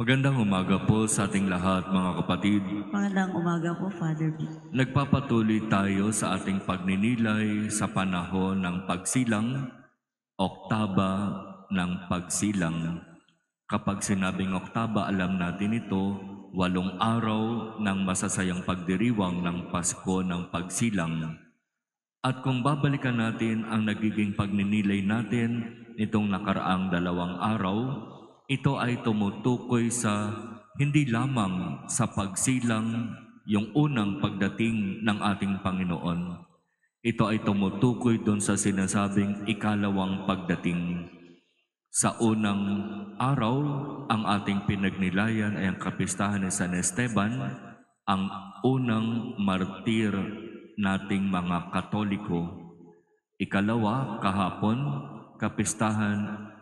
Magandang umaga po sa ating lahat, mga kapatid. Magandang umaga po, Father Vic. Nagpapatuloy tayo sa ating pagninilay sa panahon ng pagsilang, Oktaba ng Pagsilang. Kapag sinabing Oktaba, alam natin ito, 8 araw ng masasayang pagdiriwang ng Pasko ng Pagsilang. At kung babalikan natin ang nagiging pagninilay natin nitong nakaraang 2 araw, ito ay tumutukoy sa hindi lamang sa pagsilang yung unang pagdating ng ating Panginoon. Ito ay tumutukoy doon sa sinasabing ikalawang pagdating. Sa unang araw, ang ating pinagnilayan ay ang kapistahan ni San Esteban, ang unang martir nating mga Katoliko. Ikalawa, kahapon, kapistahan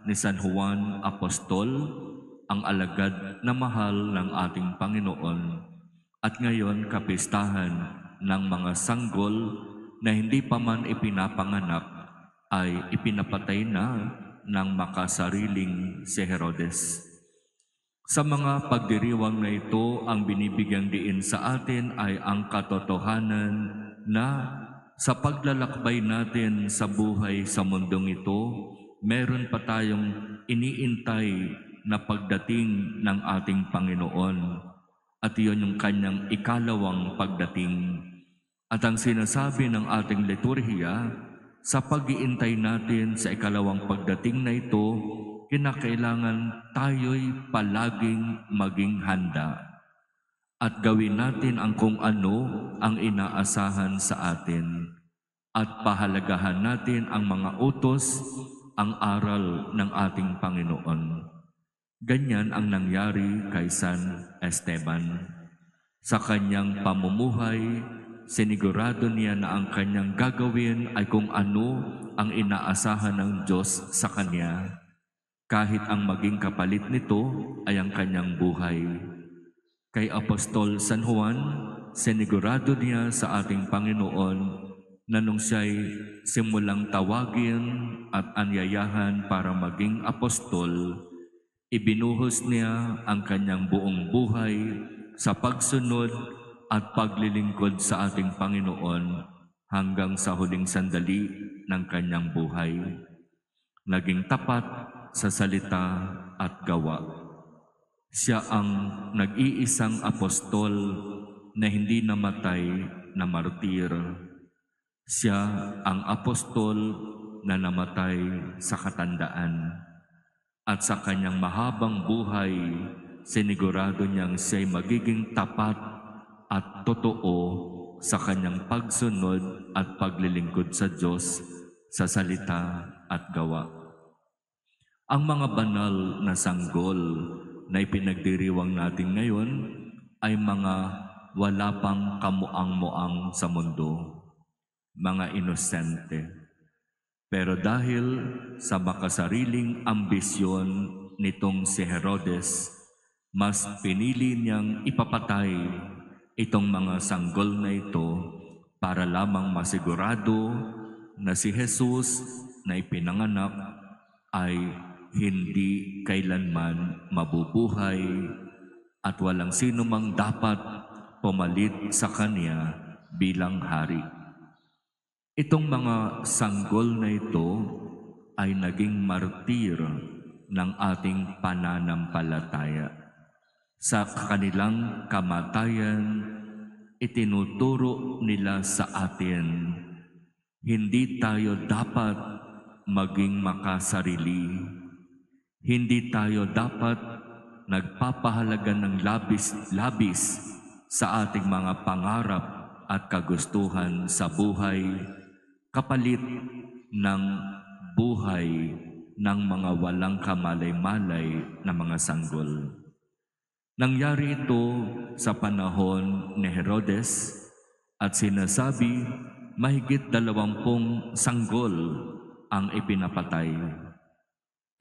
ni San Juan Apostol, ang alagad na mahal ng ating Panginoon. At ngayon, kapistahan ng mga sanggol na hindi pa man ipinapanganak ay ipinapatay na ng makasariling si Herodes. Sa mga pagdiriwang na ito, ang binibigyang diin sa atin ay ang katotohanan na sa paglalakbay natin sa buhay sa mundong ito, meron pa tayong iniintay na pagdating ng ating Panginoon. At iyon yung kanyang ikalawang pagdating. At ang sinasabi ng ating liturhiya, sa pag-iintay natin sa ikalawang pagdating na ito, kinakailangan tayo'y palaging maging handa at gawin natin ang kung ano ang inaasahan sa atin at pahalagahan natin ang mga utos, ang aral ng ating Panginoon. Ganyan ang nangyari kay San Esteban. Sa kanyang pamumuhay, sinigurado niya na ang kanyang gagawin ay kung ano ang inaasahan ng Diyos sa kanya, kahit ang maging kapalit nito ay ang kanyang buhay. Kay Apostol San Juan, sinigurado niya sa ating Panginoon na nung siya'y simulang tawagin at anyayahan para maging apostol, ibinuhos niya ang kanyang buong buhay sa pagsunod at paglilingkod sa ating Panginoon hanggang sa huling sandali ng kanyang buhay. Naging tapat sa salita at gawa. Siya ang nag-iisang apostol na hindi namatay na martir. Siya ang apostol na namatay sa katandaan. At sa kanyang mahabang buhay, sinigurado niyang siya'y magiging tapat at totoo sa kanyang pagsunod at paglilingkod sa Diyos sa salita at gawa. Ang mga banal na sanggol na ipinagdiriwang natin ngayon ay mga wala pang kamuang-muang sa mundo, mga inosente. Pero dahil sa makasariling ambisyon nitong si Herodes, mas pinili niyang ipapatay itong mga sanggol na ito para lamang masigurado na si Jesus na ipinanganak ay hindi kailanman mabubuhay at walang sino mang dapat pumalit sa kanya bilang hari. Itong mga sanggol na ito ay naging martir ng ating pananampalataya. Sa kanilang kamatayan, itinuturo nila sa atin, hindi tayo dapat maging makasarili. Hindi tayo dapat nagpapahalaga ng labis-labis sa ating mga pangarap at kagustuhan sa buhay, kapalit ng buhay ng mga walang kamalay-malay na mga sanggol. Nangyari ito sa panahon ni Herodes at sinasabi mahigit 20 sanggol ang ipinapatay.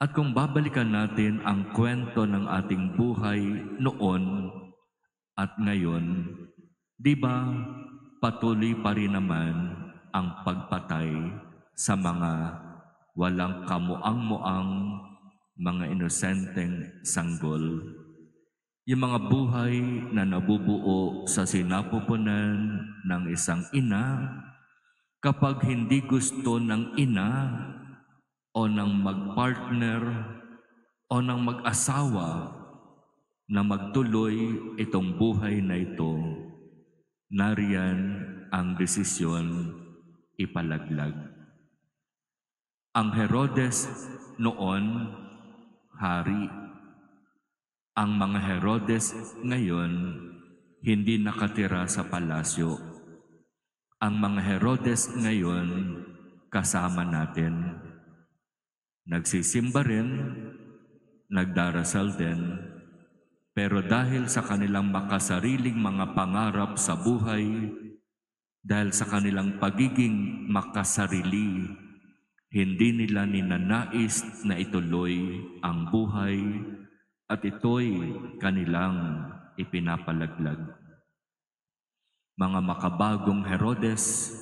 At kung babalikan natin ang kwento ng ating buhay noon at ngayon, di ba patuloy pa rin naman ang pagpatay sa mga walang kamuang-muang, mga inosenteng sanggol. Yung mga buhay na nabubuo sa sinapupunan ng isang ina kapag hindi gusto ng ina o ng magpartner o ng mag-asawa na magtuloy itong buhay na ito, nariyan ang desisyon ipalaglag. Ang Herodes noon, hari. Ang mga Herodes ngayon, hindi nakatira sa palasyo. Ang mga Herodes ngayon, kasama natin. Nagsisimba rin, nagdarasal din, pero dahil sa kanilang makasariling mga pangarap sa buhay, dahil sa kanilang pagiging makasarili, hindi nila ninanais na ituloy ang buhay at ito'y kanilang ipinapalaglag. Mga makabagong Herodes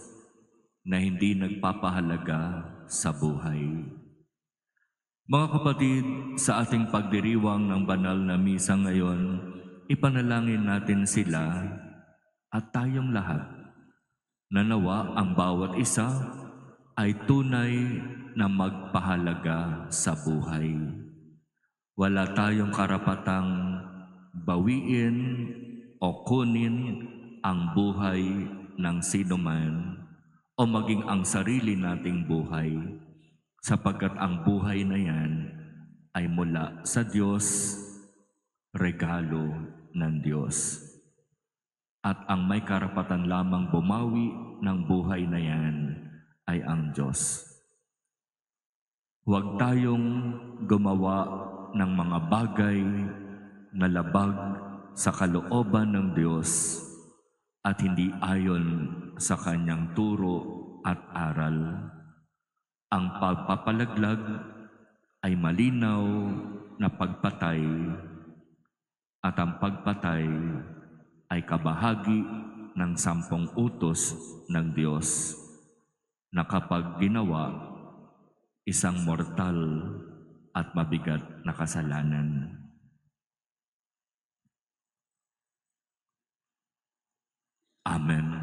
na hindi nagpapahalaga sa buhay. Mga kapatid, sa ating pagdiriwang ng banal na misa ngayon, ipanalangin natin sila at tayong lahat na nawa ang bawat isa ay tunay na magpahalaga sa buhay. Wala tayong karapatang bawiin o kunin ang buhay ng sinuman o maging ang sarili nating buhay, sapagkat ang buhay na yan ay mula sa Diyos, regalo ng Diyos. At ang may karapatan lamang bumawi ng buhay na yan ay ang Diyos. Huwag tayong gumawa ng mga bagay na labag sa kalooban ng Diyos at hindi ayon sa kanyang turo at aral. Ang pagpapalaglag ay malinaw na pagpatay at ang pagpatay ay kabahagi ng 10 utos ng Diyos na kapag ginawa, isang mortal at mabigat na kasalanan. Amen.